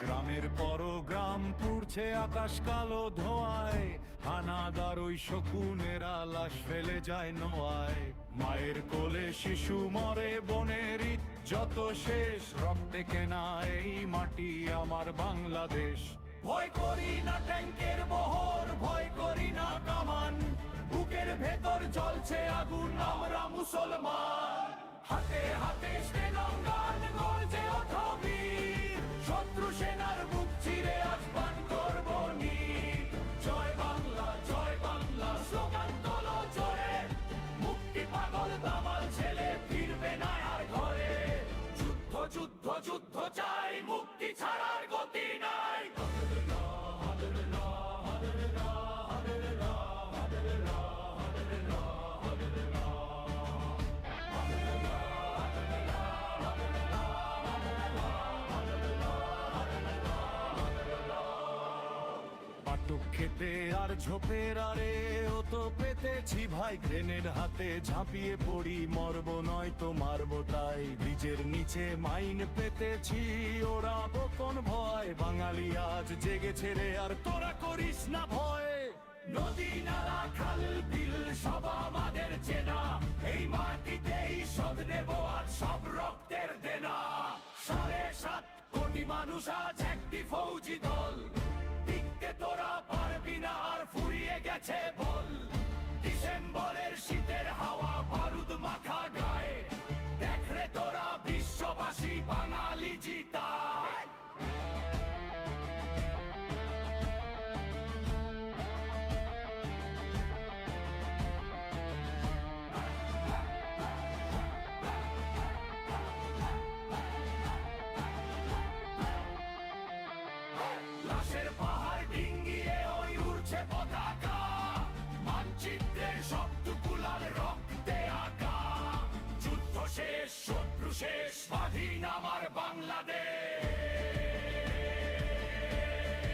গ্রামের পর গ্রাম পুড়ছে আকাশ কালো ধোঁয়ায়, হানাদার ওই শকুনেরা লাশ ফেলে যায় নোয়ায়। মায়ের কোলে শিশু মরে, বনের যত শেষ, রক্তে কেনা এই মাটি আমার বাংলাদেশ। ভয় করি না ট্যাঙ্কের বহর, ভয় করি না কামান, বুকের ভেতর জ্বলছে আগুন, আমরা মুসলমান। হাতে হাতে স্টেনগান গর্জে ওঠো বীর, শত্রু সেনার বুক চিরে আজ পান করব নীর। জয় বাংলা স্লোগান তোলো জোরে, মুক্তি পাগল দামাল ছেলে ফিরবে না আর ঘরে। যুদ্ধ যুদ্ধ যুদ্ধ চাই, মুক্তি ছাড়ার গতি নাই। খেতে আর ঝোপের আরে ও তো পেতেছি ভাই, গ্রেনেড হাতে ঝাঁপিয়ে পড়ি, মরবো নয় তো মারবো তাই। ব্রিজের নিচে মাইন পেতেছি, ওরা কোন ভয়, বাঙালি আজ জেগেছে রে, আর তোরা করিস না ভয়। নদী নালা খাল বিল সব আমাদের চেনা, এই মাটিতেই শোধ নেব আর সব রক্তের দেনা। 7.5 কোটি মানুষ আজ একটি ফৌজি দল, টিকতে তোরা পারবি না আর ফুরিয়ে গেছে বল। ডিসেম্বরের শীতের হাওয়া বারুদ মাখা গায়ে, দেখ রে তোরা বিশ্ববাসী বাঙালি জিতায়। লাশের পাহাড় ডিঙ্গিয়ে ওই উড়ছে পতাকা,